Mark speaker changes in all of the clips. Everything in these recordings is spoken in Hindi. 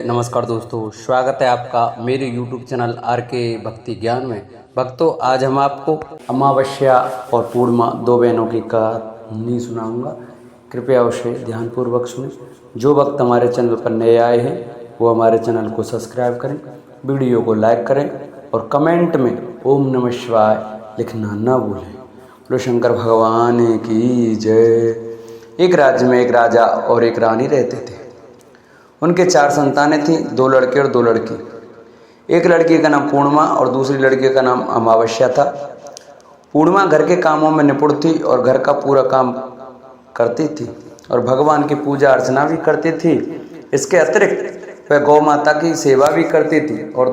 Speaker 1: नमस्कार दोस्तों, स्वागत है आपका मेरे YouTube चैनल आर के भक्ति ज्ञान में। भक्तों, आज हम आपको अमावस्या और पूर्णिमा दो बहनों की कहानी सुनाऊंगा। कृपया उसे ध्यानपूर्वक सुनें। जो भक्त हमारे चैनल पर नए आए हैं वो हमारे चैनल को सब्सक्राइब करें, वीडियो को लाइक करें और कमेंट में ओम नमः शिवाय लिखना ना भूलें। बोलो शंकर भगवान की जय। एक राज्य में एक राजा और एक रानी रहते थे। उनके 4 संतानें थीं, 2 लड़के और 2 लड़की। एक लड़की का नाम पूर्णिमा और दूसरी लड़की का नाम अमावस्या था। पूर्णिमा घर के कामों में निपुण थी और घर का पूरा काम करती थी और भगवान की पूजा अर्चना भी करती थी। इसके अतिरिक्त वह गौ माता की सेवा भी करती थी और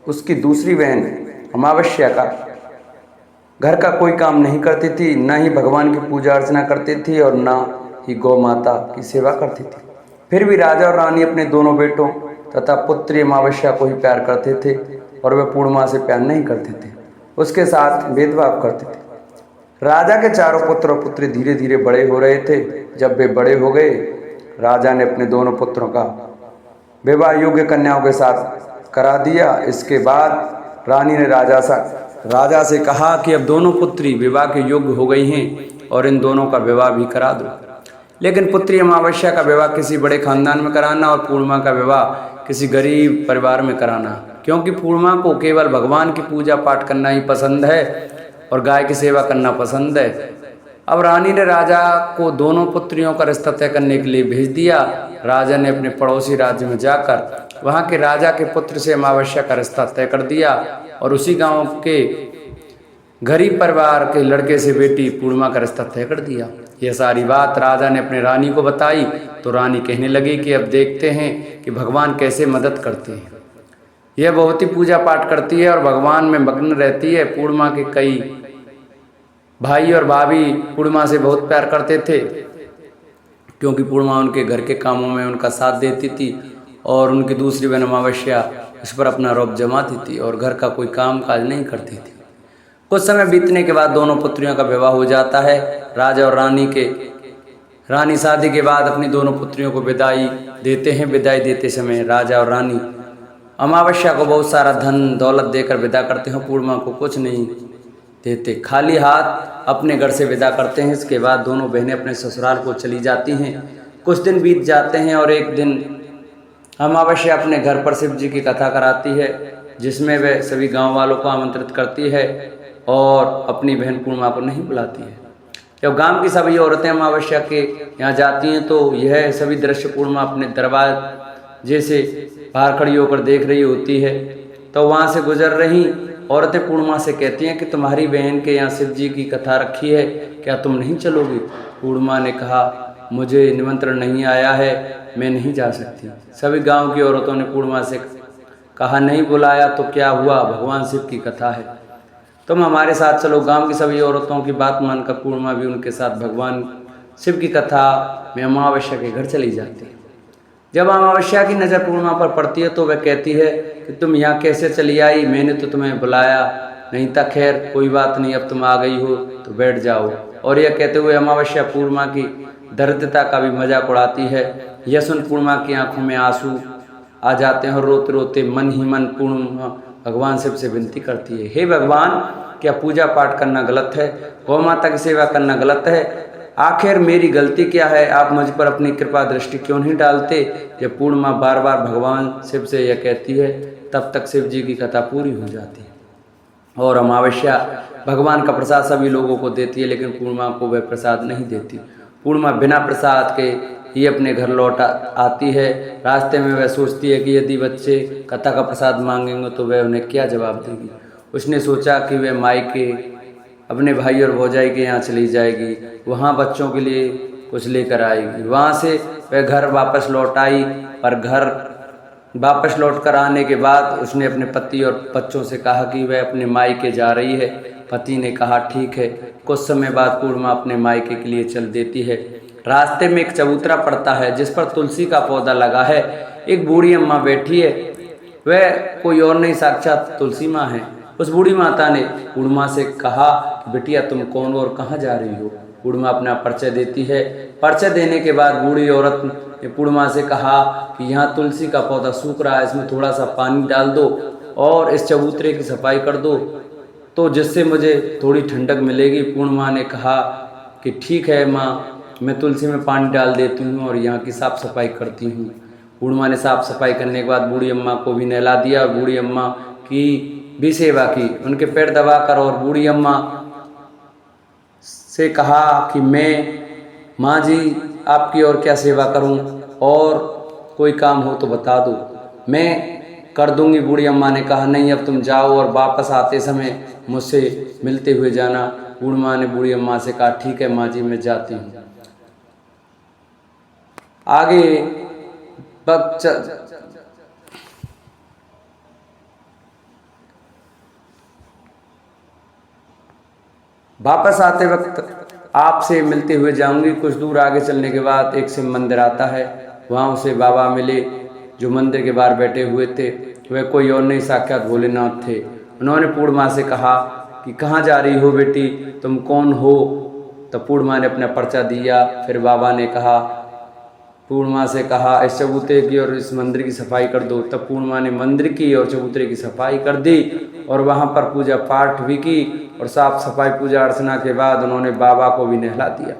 Speaker 1: उसकी दूसरी बहन अमावस्या का घर का कोई काम नहीं करती थी, न ही भगवान की पूजा अर्चना करती थी और न ही गौ माता की सेवा करती थी। फिर भी राजा और रानी अपने दोनों बेटों तथा पुत्री अमावस्या को ही प्यार करते थे और वे पूर्णिमा से प्यार नहीं करते थे, उसके साथ भेदभाव करते थे। राजा के चारों पुत्र और पुत्री धीरे धीरे बड़े हो रहे थे। जब वे बड़े हो गए, राजा ने अपने दोनों पुत्रों का विवाह योग्य कन्याओं के साथ करा दिया। इसके बाद रानी ने राजा से कहा कि अब दोनों पुत्री विवाह के योग्य हो गई हैं और इन दोनों का विवाह भी करा दो। लेकिन पुत्री अमावस्या का विवाह किसी बड़े खानदान में कराना और पूर्णिमा का विवाह किसी गरीब परिवार में कराना, क्योंकि पूर्णिमा को केवल भगवान की पूजा पाठ करना ही पसंद है और गाय की सेवा करना पसंद है। अब रानी ने राजा को दोनों पुत्रियों का रिश्ता तय करने के लिए भेज दिया। राजा ने अपने पड़ोसी राज्य में जाकर वहाँ के राजा के पुत्र से अमावस्या का रिश्ता तय कर दिया और उसी गाँव के गरीब परिवार के लड़के से बेटी पूर्णिमा का रिश्ता तय कर दिया। यह सारी बात राजा ने अपने रानी को बताई तो रानी कहने लगी कि अब देखते हैं कि भगवान कैसे मदद करते हैं। यह बहुत ही पूजा पाठ करती है और भगवान में मग्न रहती है। पूर्णिमा के कई भाई और भाभी पूर्णिमा से बहुत प्यार करते थे, क्योंकि पूर्णिमा उनके घर के कामों में उनका साथ देती थी और उनकी दूसरी बहन अमावस्या इस पर अपना रौब जमाती थी और घर का कोई काम काज नहीं करती थी। कुछ समय बीतने के बाद दोनों पुत्रियों का विवाह हो जाता है। राजा और रानी शादी के बाद अपनी दोनों पुत्रियों को विदाई देते हैं। विदाई देते समय राजा और रानी अमावस्या को बहुत सारा धन दौलत देकर विदा करते हैं। पूर्णिमा को कुछ नहीं देते, खाली हाथ अपने घर से विदा करते हैं। इसके बाद दोनों बहनें अपने ससुराल को चली जाती हैं। कुछ दिन बीत जाते हैं और एक दिन अमावस्या अपने घर पर शिव जी की कथा कराती है, जिसमें वह सभी गाँव वालों को आमंत्रित करती है और अपनी बहन पूर्णिमा को नहीं बुलाती है। जब गांव की सभी औरतें अमावस्या के यहाँ जाती हैं तो यह सभी दृश्य पूर्णिमा अपने दरवाजे से बाहर खड़ी होकर देख रही होती है। तो वहाँ से गुजर रही औरतें पूर्णिमा से कहती हैं कि तुम्हारी बहन के यहाँ शिव जी की कथा रखी है, क्या तुम नहीं चलोगी? पूर्णिमा ने कहा, मुझे निमंत्रण नहीं आया है, मैं नहीं जा सकती। सभी गाँव की औरतों ने पूर्णिमा से कहा, नहीं बुलाया तो क्या हुआ, भगवान शिव की कथा है, तुम हमारे साथ चलो। गांव की सभी औरतों की बात मानकर पूर्णिमा भी उनके साथ भगवान शिव की कथा में अमावस्या के घर चली जाती है। जब अमावस्या की नज़र पूर्णिमा पर पड़ती है तो वह कहती है कि तुम यहाँ कैसे चली आई, मैंने तो तुम्हें बुलाया नहीं था। खैर कोई बात नहीं, अब तुम आ गई हो तो बैठ जाओ। और यह कहते हुए अमावस्या पूर्णिमा की दरिद्रता का भी मजाक उड़ाती है। यह सुन पूर्णिमा की आंखों में आंसू आ जाते हैं और रोते रोते मन ही मन पूर्णिमा भगवान शिव से विनती करती है, हे भगवान, क्या पूजा पाठ करना गलत है? गौ माता की सेवा करना गलत है? आखिर मेरी गलती क्या है? आप मुझ पर अपनी कृपा दृष्टि क्यों नहीं डालते? जब पूर्णिमा बार बार भगवान शिव से यह कहती है, तब तक शिव जी की कथा पूरी हो जाती है और अमावस्या भगवान का प्रसाद सभी लोगों को देती है, लेकिन पूर्णिमा को वह प्रसाद नहीं देती। पूर्णिमा बिना प्रसाद के ही अपने घर लौट आती है। रास्ते में वह सोचती है कि यदि बच्चे कथा का प्रसाद मांगेंगे तो वह उन्हें क्या जवाब देगी। उसने सोचा कि वह मायके अपने भाई और भौजाई के यहाँ चली जाएगी, वहाँ बच्चों के लिए कुछ लेकर आएगी। वहाँ से वह घर वापस लौट आई, पर घर वापस लौट कर आने के बाद उसने अपने पति और बच्चों से कहा कि वह अपने मायके जा रही है। पति ने कहा ठीक है। कुछ समय बाद पूर्णिमा अपने मायके के लिए चल देती है। रास्ते में एक चबूतरा पड़ता है जिस पर तुलसी का पौधा लगा है। एक बूढ़ी अम्मा बैठी है, वह कोई और नहीं साक्षात तुलसी माँ है। उस बूढ़ी माता ने पूर्णिमा से कहा, बिटिया तुम कौन और कहाँ जा रही हो? पूर्णिमा अपना परिचय देती है। परिचय देने के बाद बूढ़ी औरत पूर्णिमा से कहा कि यहाँ तुलसी का पौधा सूख रहा है, इसमें थोड़ा सा पानी डाल दो और इस चबूतरे की सफाई कर दो तो जिससे मुझे थोड़ी ठंडक मिलेगी। पूर्णिमा ने कहा कि ठीक है माँ, मैं तुलसी में पानी डाल देती हूँ और यहाँ की साफ़ सफाई करती हूँ। पूर्णिमा ने साफ़ सफाई करने के बाद बूढ़ी अम्मा को भी नहला दिया और बूढ़ी अम्मा की भी सेवा की, उनके पैर दबाकर। और बूढ़ी अम्मा से कहा कि मैं माँ जी आपकी और क्या सेवा करूँ, और कोई काम हो तो बता दो, मैं कर दूंगी। बूढ़ी अम्मा ने कहा नहीं, अब तुम जाओ और वापस आते समय मुझसे मिलते हुए जाना। पूर्णिमा ने बूढ़ी अम्मा से कहा ठीक है माँ जी, मैं जाती हूँ। आगे वापस आते वक्त आपसे मिलते हुए जाऊंगी। कुछ दूर आगे चलने के बाद एक शिव मंदिर आता है, वहाँ उसे बाबा मिले जो मंदिर के बाहर बैठे हुए थे। वह कोई और नहीं, साक्षात भोलेनाथ थे। उन्होंने पूर्णिमा से कहा कि कहाँ जा रही हो बेटी, तुम कौन हो? तब पूर्णिमा ने अपना पर्चा दिया। फिर बाबा ने कहा, पूर्णिमा से कहा इस चबूतरे की और इस मंदिर की सफाई कर दो। तब पूर्णिमा ने मंदिर की और चबूतरे की सफाई कर दी और वहाँ पर पूजा पाठ भी की और साफ सफाई पूजा अर्चना के बाद उन्होंने बाबा को भी नहला दिया।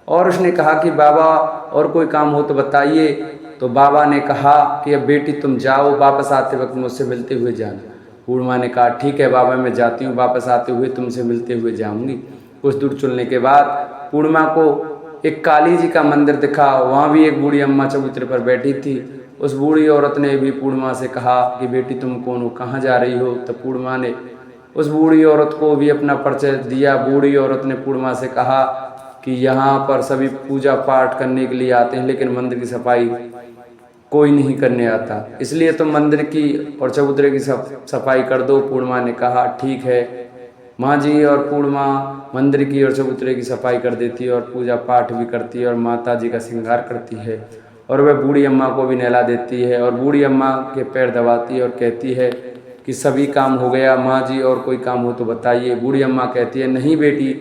Speaker 1: और उसने कहा कि बाबा और कोई काम हो तो बताइए। तो बाबा ने कहा कि अब बेटी तुम जाओ, वापस आते वक्त मुझसे मिलते हुए जाना। पूर्णिमा ने कहा ठीक है बाबा, मैं जाती हूँ, वापस आते हुए तुमसे मिलते हुए जाऊँगी। कुछ दूर चलने के बाद पूर्णिमा को एक काली जी का मंदिर दिखा, वहाँ भी एक बूढ़ी अम्मा चबूतरे पर बैठी थी। उस बूढ़ी औरत ने भी पूर्णिमा से कहा कि बेटी तुम कौन हो, कहाँ जा रही हो? तब पूर्णिमा ने उस बूढ़ी औरत को भी अपना परिचय दिया। बूढ़ी औरत ने पूर्णिमा से कहा कि यहाँ पर सभी पूजा पाठ करने के लिए आते हैं, लेकिन मंदिर की सफाई कोई नहीं करने आता, इसलिए तुम मंदिर की और चबूतरे की सफाई कर दो। पूर्णिमा ने कहा ठीक है माँ जी। और पूर्णिमा मंदिर की और चबूतरे की सफाई कर देती है और पूजा पाठ भी करती है और माता जी का श्रृंगार करती है और वह बूढ़ी अम्मा को भी नहला देती है और बूढ़ी अम्मा के पैर दबाती है और कहती है कि सभी काम हो गया माँ जी, और कोई काम हो तो बताइए। बूढ़ी अम्मा कहती है नहीं बेटी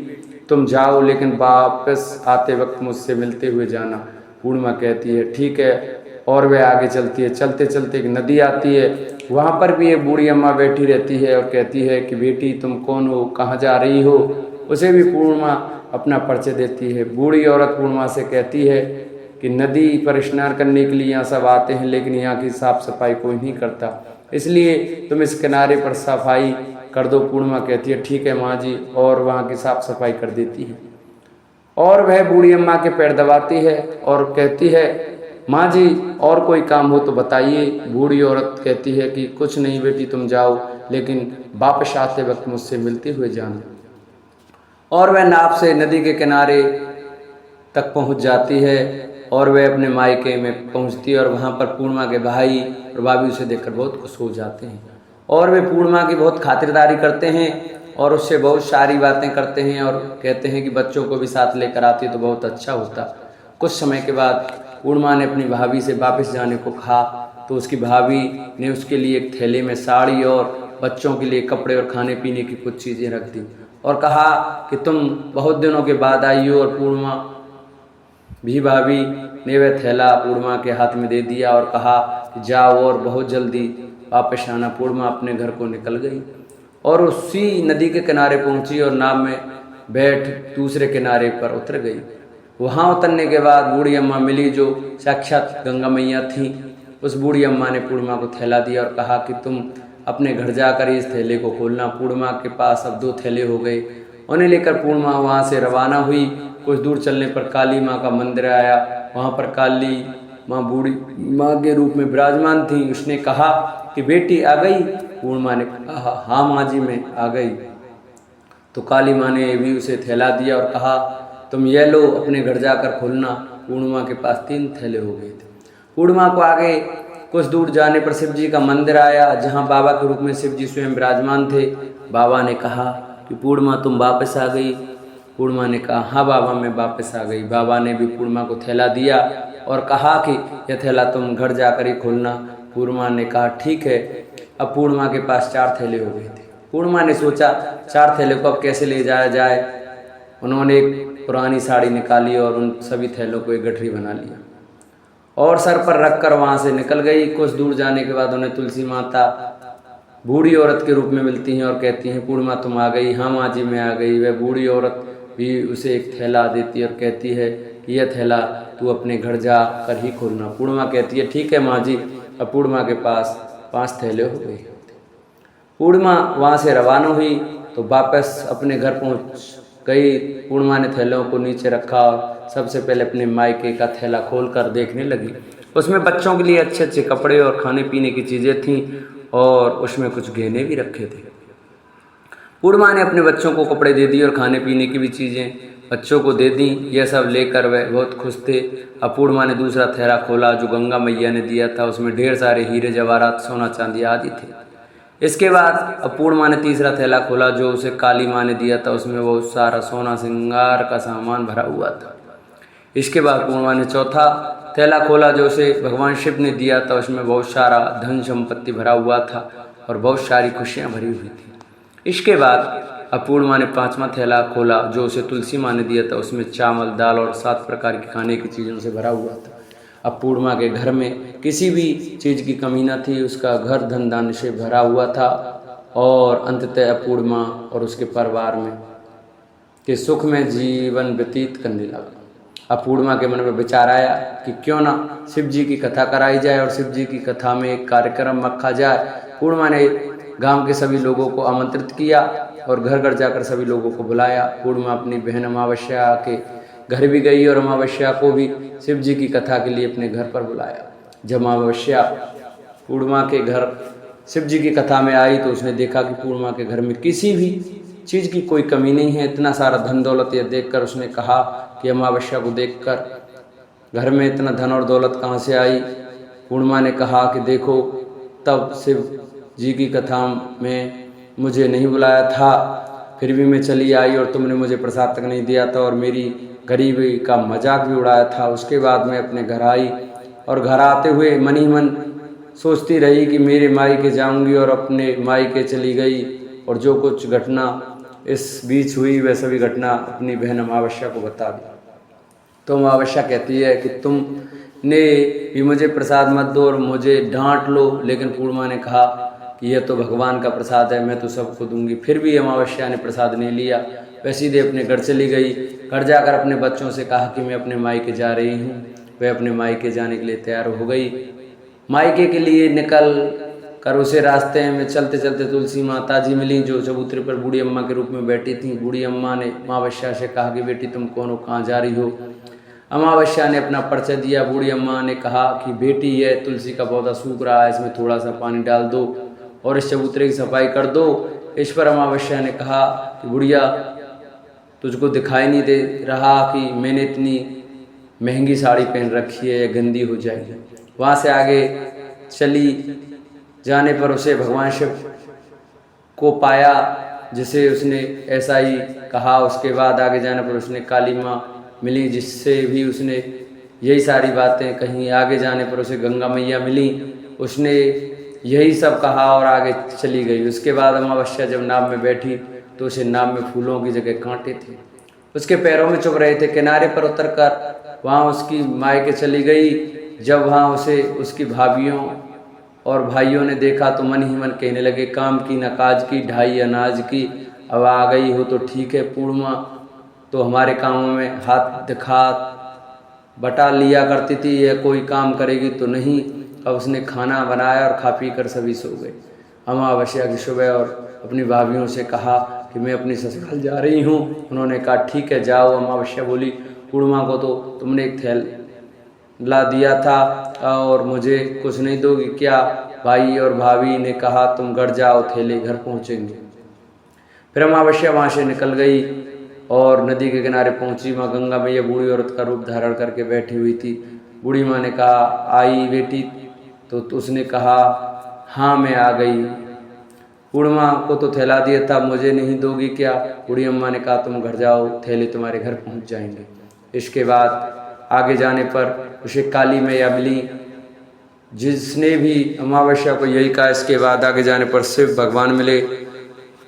Speaker 1: तुम जाओ, लेकिन वापस आते वक्त मुझसे मिलते हुए जाना। पूर्णिमा कहती है ठीक है और वह आगे चलती है। चलते चलते एक नदी आती है, वहाँ पर भी एक बूढ़ी अम्मा बैठी रहती है और कहती है कि बेटी तुम कौन हो, कहाँ जा रही हो? उसे भी पूर्णिमा अपना परिचय देती है। बूढ़ी औरत पूर्णिमा से कहती है कि नदी पर स्नान करने के लिए यहाँ सब आते हैं, लेकिन यहाँ की साफ सफाई कोई नहीं करता, इसलिए तुम इस किनारे पर सफाई कर दो। पूर्णिमा कहती है ठीक है माँ जी, और वहाँ की साफ सफाई कर देती है। और वह बूढ़ी अम्मा के पैर दबाती है और कहती है माँ जी और कोई काम हो तो बताइए। बूढ़ी औरत कहती है कि कुछ नहीं बेटी तुम जाओ, लेकिन वापस आते वक्त मुझसे मिलते हुए जाना। और वह नाव से नदी के किनारे तक पहुँच जाती है और वह अपने मायके में पहुँचती है और वहाँ पर पूर्णिमा के भाई और भाभी उसे देखकर बहुत खुश हो जाते हैं और वे पूर्णिमा की बहुत खातिरदारी करते हैं और उससे बहुत सारी बातें करते हैं और कहते हैं कि बच्चों को भी साथ लेकर आती तो बहुत अच्छा होता। कुछ समय के बाद पूर्णिमा ने अपनी भाभी से वापस जाने को कहा तो उसकी भाभी ने उसके लिए एक थैले में साड़ी और बच्चों के लिए कपड़े और खाने पीने की कुछ चीज़ें रख दी और कहा कि तुम बहुत दिनों के बाद आई हो। और पूर्णिमा भी भाभी ने वह थैला पूर्णिमा के हाथ में दे दिया और कहा कि जाओ और बहुत जल्दी वापस आना। पूर्णिमा अपने घर को निकल गई और उसी नदी के किनारे पहुंची और नाव में बैठ दूसरे किनारे पर उतर गई। वहां उतरने के बाद बूढ़ी अम्मा मिली जो साक्षात गंगा मैया थी। उस बूढ़ी अम्मा ने पूर्णिमा को थैला दिया और कहा कि तुम अपने घर जाकर इस थैले को खोलना। पूर्णिमा के पास अब 2 थैले हो गए। उन्हें लेकर पूर्णिमा वहाँ से रवाना हुई। कुछ दूर चलने पर काली माँ का मंदिर आया। वहाँ पर काली माँ बूढ़ी माँ के रूप में विराजमान थी। उसने कहा कि बेटी आ गई? पूर्णिमा ने कहा हाँ माँ जी मैं आ गई। तो काली माँ ने भी उसे थैला दिया और कहा तुम ये लो अपने घर जाकर खोलना। पूर्णिमा के पास 3 थैले हो गए थे। पूर्णिमा को आगे कुछ दूर जाने पर शिव जी का मंदिर आया जहाँ बाबा के रूप में शिव जी स्वयं विराजमान थे। बाबा ने कहा कि पूर्णिमा तुम वापस आ गई? पूर्णिमा ने कहा हाँ बाबा मैं वापस आ गई। बाबा ने भी पूर्णिमा को थैला दिया और कहा कि यह थैला तुम घर जाकर ही खोलना। पूर्णिमा ने कहा ठीक है। अब पूर्णिमा के पास 4 थैले हो गए थे। पूर्णिमा ने सोचा 4 थैले को अब कैसे ले जाया जाए। उन्होंने एक पुरानी साड़ी निकाली और उन सभी थैलों को एक गठरी बना लिया और सर पर रखकर वहाँ से निकल गई। कुछ दूर जाने के बाद उन्हें तुलसी माता बूढ़ी औरत के रूप में मिलती हैं और कहती हैं, पूर्णिमा तुम आ गई। हाँ माँ जी मैं आ गई। वह बूढ़ी औरत भी उसे एक थैला देती है और कहती है कि यह थैला तू अपने घर जा कर ही खोलना। पूर्णिमा कहती है ठीक है माँ जी। अब पूर्णिमा के पास 5 थैले हो गए। पूर्णिमा वहाँ से रवाना हुई तो वापस अपने घर पहुँच गई। पूर्णिमा ने थैलों को नीचे रखा और सबसे पहले अपने मायके का थैला खोलकर देखने लगी। उसमें बच्चों के लिए अच्छे अच्छे कपड़े और खाने पीने की चीज़ें थीं और उसमें कुछ गहने भी रखे थे। पूर्णिमा ने अपने बच्चों को कपड़े दे दिए और खाने पीने की भी चीज़ें बच्चों को दे दी। यह सब लेकर वह बहुत खुश थे। अब पूर्णिमा ने दूसरा थैला खोला जो गंगा मैया ने दिया था। उसमें ढेर सारे हीरे जवाहरात सोना चांदी आदि थे। इसके बाद अब पूर्णिमा ने तीसरा थैला खोला जो उसे काली माँ ने दिया था। उसमें बहुत सारा सोना श्रृंगार का सामान भरा हुआ था। इसके बाद पूर्णिमा ने चौथा थैला खोला जो उसे भगवान शिव ने दिया था। उसमें बहुत सारा धन संपत्ति भरा हुआ था और बहुत सारी खुशियाँ भरी हुई थी। इसके बाद अब पूर्णिमा ने 5वां थैला खोला जो उसे तुलसी माँ ने दिया था। उसमें चावल दाल और 7 प्रकार की खाने की चीज़ों से भरा हुआ था। अब पूर्णिमा के घर में किसी भी चीज़ की कमी न थी। उसका घर धन धान्य से भरा हुआ था और अंततः पूर्णिमा और उसके परिवार में के सुख में जीवन व्यतीत करने लगा। अब पूर्णिमा के मन में विचार आया कि क्यों ना शिव जी की कथा कराई जाए और शिव जी की कथा में एक कार्यक्रम रखा जाए। पूर्णिमा ने गांव के सभी लोगों को आमंत्रित किया और घर घर जाकर सभी लोगों को बुलाया। पूर्णिमा अपनी बहन अमावस्या के घर भी गई और अमावस्या को भी शिव जी की कथा के लिए अपने घर पर बुलाया। जब अमावस्या पूर्णिमा के घर शिव जी की कथा में आई तो उसने देखा कि पूर्णिमा के घर में किसी भी चीज़ की कोई कमी नहीं है। इतना सारा धन दौलत यह देखकर उसने कहा कि अमावस्या को देखकर घर में इतना धन और दौलत कहाँ से आई। पूर्णिमा ने कहा कि देखो तब शिव जी की कथा में मुझे नहीं बुलाया था, फिर भी मैं चली आई और तुमने मुझे प्रसाद तक नहीं दिया था और मेरी गरीबी का मजाक भी उड़ाया था। उसके बाद मैं अपने घर आई और घर आते हुए मन ही मन सोचती रही कि मेरे मायके जाऊंगी और अपने मायके चली गई और जो कुछ घटना इस बीच हुई वह सभी घटना अपनी बहन अमावस्या को बता दी। तो अमावस्या कहती है कि तुमने भी मुझे प्रसाद मत दो और मुझे डांट लो, लेकिन पूर्णिमा ने कहा कि यह तो भगवान का प्रसाद है, मैं तो सबको दूंगी। फिर भी अमावस्या ने प्रसाद नहीं लिया। वह सीधे अपने घर चली गई। घर जाकर अपने बच्चों से कहा कि मैं अपने मायके जा रही हूँ। वह अपने मायके जाने के लिए तैयार हो गई। मायके के लिए निकल कर उसे रास्ते में चलते चलते तुलसी माता जी मिली जो चबूतरे पर बूढ़ी अम्मा के रूप में बैठी थी। बूढ़ी अम्मा ने अमावस्या से कहा कि बेटी तुम कौन हो, कहाँ जा रही हो। अमावस्या ने अपना परिचय दिया। बूढ़ी अम्मा ने कहा कि बेटी यह तुलसी का पौधा सूख रहा है, इसमें थोड़ा सा पानी डाल दो और इस चबूतरे की सफाई कर दो। इस पर अमावस्या ने कहा कि बुढ़िया तुझको दिखाई नहीं दे रहा कि मैंने इतनी महंगी साड़ी पहन रखी है, गंदी हो जाएगी। वहाँ से आगे चली जाने पर उसे भगवान शिव को पाया जिसे उसने ऐसा ही कहा। उसके बाद आगे जाने पर उसने काली माँ मिली जिससे भी उसने यही सारी बातें कहीं। आगे जाने पर उसे गंगा मैया मिली, उसने यही सब कहा और आगे चली गई। उसके बाद अमावस्या जब नाव में बैठी तो उसे नाव में फूलों की जगह कांटे थे, उसके पैरों में चुभ रहे थे। किनारे पर उतरकर वहाँ उसकी मायके चली गई। जब वहाँ उसे उसकी भाभियों और भाइयों ने देखा तो मन ही मन कहने लगे, काम की न काज की, ढाई अनाज की। अब आ गई हो तो ठीक है, पूर्णिमा तो हमारे कामों में हाथ दिखा बटा लिया करती थी, यह कोई काम करेगी तो नहीं। अब उसने खाना बनाया और खा पी कर सभी सो गए। अमावस्या की सुबह और अपनी भाभियों से कहा कि मैं अपनी ससुराल जा रही हूँ। उन्होंने कहा ठीक है जाओ। अमावस्या बोली, पूर्णिमा को तो तुमने एक थैला दिया था और मुझे कुछ नहीं दोगी क्या। भाई और भाभी ने कहा तुम घर जाओ, थैले घर पहुँचेंगे। फिर अमावस्या वहाँ से निकल गई और नदी के किनारे पहुंची। माँ गंगा मैया बूढ़ी औरत का रूप धारण करके बैठी हुई थी। बूढ़ी माँ ने कहा आई बेटी, तो उसने कहा हाँ मैं आ गई। पूर्णिमा को तो थैला दिया था, मुझे नहीं दोगी क्या। बूढ़ी अम्मा ने कहा तुम घर जाओ, थैले तुम्हारे घर पहुंच जाएंगे। इसके बाद आगे जाने पर उसे काली मैया मिली जिसने भी अमावस्या को यही कहा। इसके बाद आगे जाने पर शिव भगवान मिले,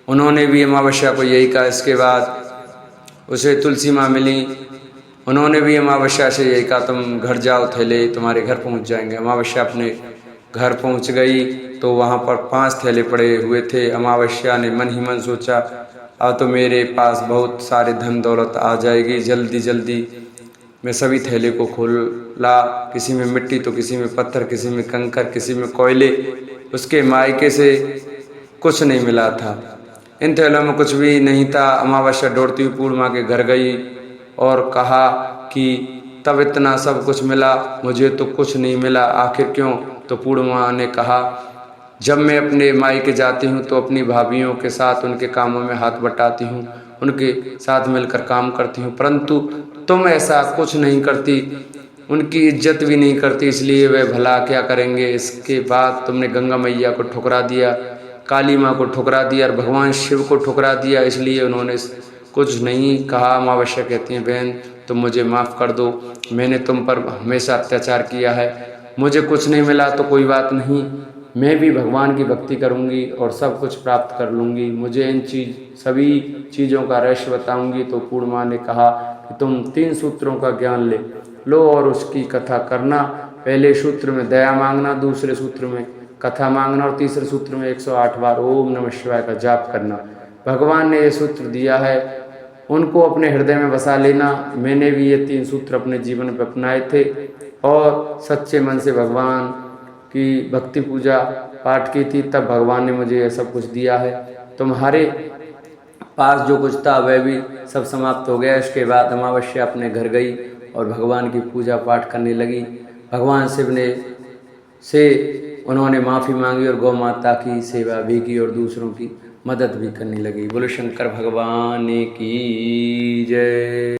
Speaker 1: उन्होंने भी अमावस्या को यही कहा। इसके बाद उसे तुलसी माँ मिली, उन्होंने भी अमावस्या से यही कहा, तुम घर जाओ, थैले तुम्हारे घर पहुंच जाएंगे। अमावस्या अपने घर पहुंच गई तो वहां पर 5 थैले पड़े हुए थे। अमावस्या ने मन ही मन सोचा, अब तो मेरे पास बहुत सारे धन दौलत आ जाएगी, जल्दी जल्दी मैं सभी थैले को खोला। किसी में मिट्टी तो किसी में पत्थर, किसी में कंकर, किसी में कोयले। उसके मायके से कुछ नहीं मिला था, इन थैलों में कुछ भी नहीं था। अमावस्या दौड़ती हुई पूर्णिमा के घर गई और कहा कि तब इतना सब कुछ मिला, मुझे तो कुछ नहीं मिला, आखिर क्यों? तो पूर्णिमा ने कहा, जब मैं अपने मायके जाती हूँ तो अपनी भाभीयों के साथ उनके कामों में हाथ बटाती हूँ, उनके साथ मिलकर काम करती हूँ, परंतु तुम ऐसा कुछ नहीं करती, उनकी इज्जत भी नहीं करती, इसलिए वे भला क्या करेंगे। इसके बाद तुमने गंगा मैया को ठुकरा दिया, काली माँ को ठुकरा दिया और भगवान शिव को ठुकरा दिया, इसलिए उन्होंने कुछ नहीं कहा। अमावस्या कहती हैं, बहन तुम मुझे माफ़ कर दो, मैंने तुम पर हमेशा अत्याचार किया है, मुझे कुछ नहीं मिला तो कोई बात नहीं, मैं भी भगवान की भक्ति करूंगी और सब कुछ प्राप्त कर लूँगी, मुझे इन सभी चीज़ों का रहस्य बताऊंगी। तो पूर्णिमा ने कहा कि तुम 3 सूत्रों का ज्ञान ले लो और उसकी कथा करना। पहले सूत्र में दया मांगना, दूसरे सूत्र में कथा मांगना और तीसरे सूत्र में 108 बार ओम नमः शिवाय का जाप करना। भगवान ने ये सूत्र दिया है, उनको अपने हृदय में बसा लेना। मैंने भी ये 3 सूत्र अपने जीवन में अपनाए थे और सच्चे मन से भगवान की भक्ति पूजा पाठ की थी, तब भगवान ने मुझे यह सब कुछ दिया है। तुम्हारे पास जो कुछ था वह भी सब समाप्त हो गया। इसके बाद अमावस्या अपने घर गई और भगवान की पूजा पाठ करने लगी। भगवान शिव से उन्होंने माफ़ी मांगी और गौ माता की सेवा भी की और दूसरों की मदद भी करने लगी। बोलो शंकर भगवान की जय।